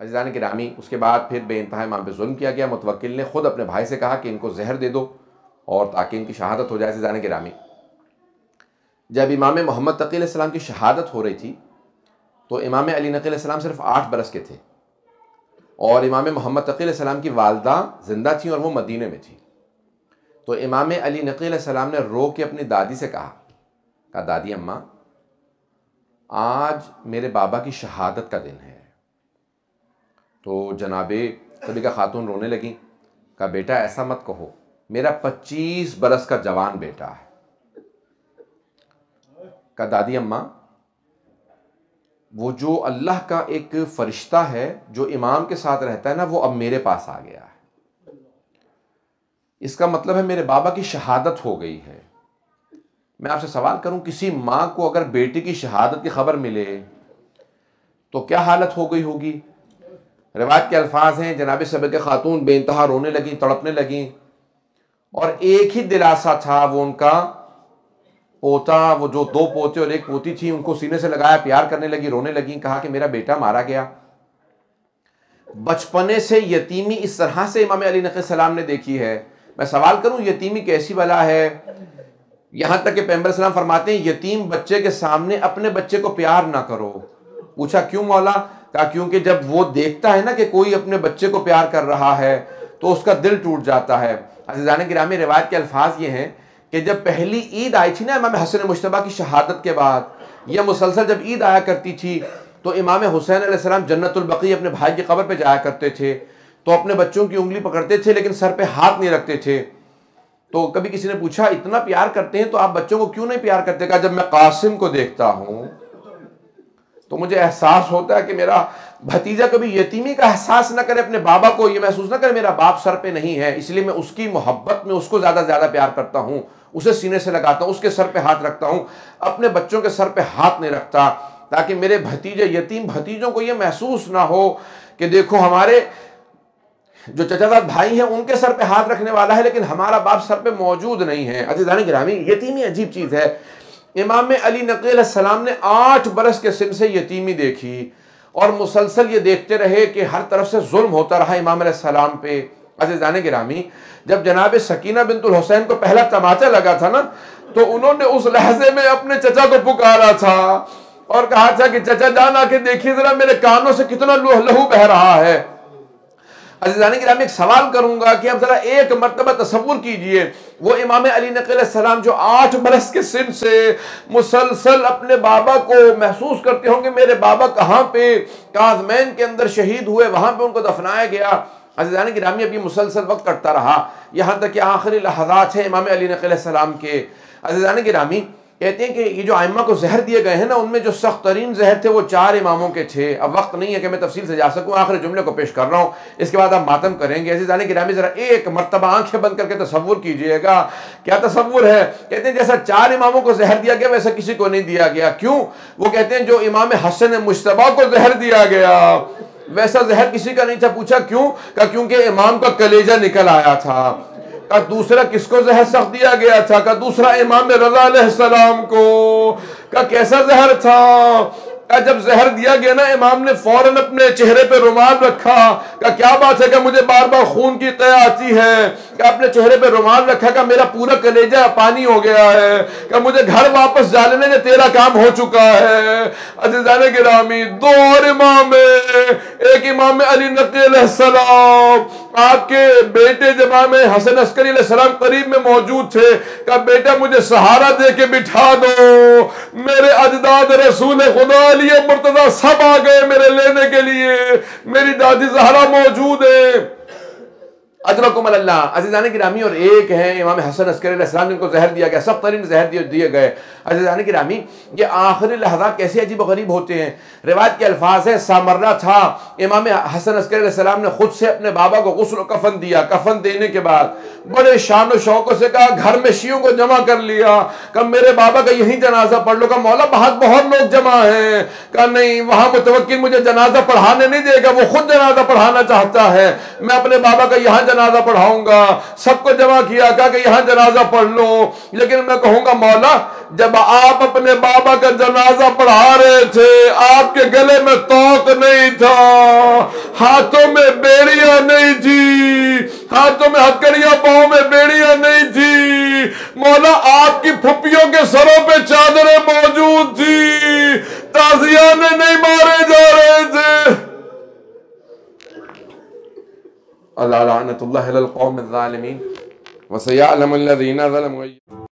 عزیزان گرامی، اس کے بعد پھر بے انتہا امام پہ ظلم کیا گیا۔ متوکل نے خود اپنے بھائی سے کہا کہ ان کو زہر دے دو اور تاکہ ان کی شہادت ہو جائے۔ عزیزان گرامی، جب امام محمد تقی علیہ السلام کی شہادت ہو رہی تھی تو امام علی نقی علیہ السلام صرف 8 برس کے تھے، اور امام محمد تقی علیہ السلام کی والدہ زندہ تھیں اور وہ مدینے میں تھیں۔ تو امام علی نقی علیہ السلام نے رو کے اپنی دادی سے کہا دادی اماں، آج میرے بابا کی شہادت کا دن ہے۔ تو جناب صدیقہ خاتون رونے لگیں، کہا بیٹا ایسا مت کہو، میرا 25 برس کا جوان بیٹا ہے۔ کہا دادی اماں، وہ جو اللہ کا ایک فرشتہ ہے جو امام کے ساتھ رہتا ہے نا، وہ اب میرے پاس آ گیا ہے، اس کا مطلب ہے میرے بابا کی شہادت ہو گئی ہے۔ میں آپ سے سوال کروں، کسی ماں کو اگر بیٹی کی شہادت کی خبر ملے تو کیا حالت ہو گئی ہوگی؟ روایت کے الفاظ ہیں، جناب صدیقہ خاتون بے انتہا رونے لگیں، تڑپنے لگیں، اور ایک ہی دلاسا تھا، وہ ان کا پوتا، وہ جو 2 پوتے اور 1 پوتی تھی، ان کو سینے سے لگایا، پیار کرنے لگی، رونے لگیں، کہا کہ میرا بیٹا مارا گیا۔ بچپنے سے یتیمی اس طرح سے امام علی نقی السلام نے دیکھی ہے۔ میں سوال کروں، یتیمی کیسی بلا ہے؟ یہاں تک کہ پیغمبر السلام فرماتے ہیں یتیم بچے کے سامنے اپنے بچے کو پیار نہ کرو۔ پوچھا کیوں مولا؟ کہا کیونکہ جب وہ دیکھتا ہے نا کہ کوئی اپنے بچے کو پیار کر رہا ہے تو اس کا دل ٹوٹ جاتا ہے۔ عزیزان گرامی، روایت کے الفاظ یہ ہیں کہ جب پہلی عید آئی تھی نا امام حسن مجتبیٰ کی شہادت کے بعد، یہ مسلسل جب عید آیا کرتی تھی تو امام حسین علیہ السلام جنت البقیع اپنے بھائی کی قبر پہ جایا کرتے تھے، تو اپنے بچوں کی انگلی پکڑتے تھے لیکن سر پہ ہاتھ نہیں رکھتے تھے۔ تو کبھی کسی نے پوچھا اتنا پیار کرتے ہیں تو آپ بچوں کو کیوں نہیں پیار کرتے؟ کہا جب میں قاسم کو دیکھتا ہوں تو مجھے احساس ہوتا ہے کہ میرا بھتیجا کبھی یتیمی کا احساس نہ کرے، اپنے بابا کو یہ محسوس نہ کرے میرا باپ سر پہ نہیں ہے، اس لیے میں اس کی محبت میں اس کو زیادہ پیار کرتا ہوں، اسے سینے سے لگاتا ہوں، اس کے سر پہ ہاتھ رکھتا ہوں، اپنے بچوں کے سر پہ ہاتھ نہیں رکھتا، تاکہ میرے بھتیجے یتیم بھتیجوں کو یہ محسوس نہ ہو کہ دیکھو ہمارے جو چچا زاد بھائی ہیں ان کے سر پہ ہاتھ رکھنے والا ہے لیکن ہمارا باپ سر پہ موجود نہیں ہے۔ عزیزان گرامی، یتیمی عجیب چیز ہے۔ امام علی نقی علیہ السلام نے 8 برس کے سن سے یتیمی دیکھی اور مسلسل یہ دیکھتے رہے کہ ہر طرف سے ظلم ہوتا رہا امام علیہ السلام پہ۔ عزیزان گرامی، جب جناب سکینہ بنت الحسین کو پہلا تماچا لگا تھا نا تو انہوں نے اس لحظے میں اپنے چچا کو پکارا تھا اور کہا تھا کہ چچا جان آ کے دیکھیے ذرا میرے کانوں سے کتنا لہو بہ رہا ہے۔ عزیزان گرامی، ایک سوال کروں گا کہ اب ذرا ایک مرتبہ تصور کیجئے، وہ امام علی نقی علیہ السلام جو 8 برس کے سن سے مسلسل اپنے بابا کو محسوس کرتے ہوں کہ میرے بابا کہاں پہ کاظمین کے اندر شہید ہوئے، وہاں پہ ان کو دفنایا گیا۔ عزیزان گرامی، اب یہ مسلسل وقت کٹتا رہا یہاں تک کہ آخری لحظات ہیں امام علی نقی علیہ السلام کے۔ عزیزان گرامی، کہتے ہیں کہ یہ جو ائمہ کو زہر دیے گئے ہیں نا، ان میں جو سخت ترین زہر تھے وہ 4 اماموں کے تھے۔ اب وقت نہیں ہے کہ میں تفصیل سے جا سکوں، آخری جملے کو پیش کر رہا ہوں، اس کے بعد آپ ماتم کریں گے۔ عزیزان گرامی، ذرا ایک مرتبہ آنکھیں بند کر کے تصور کیجئے گا، کیا تصور ہے؟ کہتے ہیں جیسا 4 اماموں کو زہر دیا گیا ویسا کسی کو نہیں دیا گیا۔ کیوں؟ وہ کہتے ہیں جو امام حسن مجتبیٰ کو زہر دیا گیا ویسا زہر کسی کا نہیں تھا۔ پوچھا کیوں؟ کہا کیونکہ امام کا کلیجہ نکل آیا تھا۔ کہا دوسرا کس کو زہر سخت دیا گیا تھا؟ کہا دوسرا امام رضا علیہ السلام کو۔ کہا کیسا زہر تھا؟ کہا جب زہر دیا گیا نا، امام نے فوراً اپنے چہرے پہ رومال رکھا۔ کہا کیا بات ہے کہ مجھے بار بار خون کی قے آتی ہے؟ کہ اپنے چہرے پہ رومال رکھا، کہ میرا پورا کلیجہ پانی ہو گیا ہے، کہ مجھے گھر واپس جانے نے تیرا کام ہو چکا ہے۔ عزیزان گرامی، 2 اور امام، ایک امام علی نقی علیہ السلام، آپ کے بیٹے جب امام حسن عسکری علیہ السلام قریب میں موجود تھے، کہا بیٹا مجھے سہارا دے کے بٹھا دو، میرے اجداد رسول خدا علی مرتضی سب آ گئے میرے لینے کے لیے، میری دادی زہرا موجود ہے، اجرکم اللہ۔ عزیزان گرامی، اور ایک ہے امام حسن عسکری علیہ السلام جن کو زہر دیا گیا، سخت ترین زہر دیے گئے۔ عزیزان گرامی، یہ آخری لحظات کیسے عجیب و غریب ہوتے ہیں۔ روایت کے الفاظ ہے، سامرہ تھا، امام حسن عسکری علیہ السلام نے خود سے اپنے بابا کو غسل و کفن دیا، کفن دینے کے بعد بڑے شان و شوق سے کہا گھر میں شیعوں کو جمع کر لیا، کہ میرے بابا کا یہی جنازہ پڑھ لو۔ کہا مولا بہت لوگ جمع ہیں۔ کہا نہیں، وہاں متوکل مجھے جنازہ پڑھانے نہیں دے گا، وہ خود جنازہ پڑھانا چاہتا ہے، میں اپنے بابا کا یہاں جنازہ پڑھاؤں گا، سب کو جمع کیا، کہا کہ یہاں جنازہ پڑھ لو، لیکن میں کہوں گا مولا جب آپ اپنے بابا کا جنازہ پڑھا رہے تھے آپ کے گلے میں توق نہیں تھا، ہاتھوں میں بیڑیاں نہیں تھی، ہاتھوں میں ہتکڑیاں، پاؤں میں بیڑیاں نہیں تھی، مولا آپ کی پھپھیوں کے سروں پہ چادریں موجود تھی، تازیانے نہیں مارے جا رہے تھے۔ اللہ لعنت اللہ علی القوم الظالمین وسیعلم الذین ظلموا۔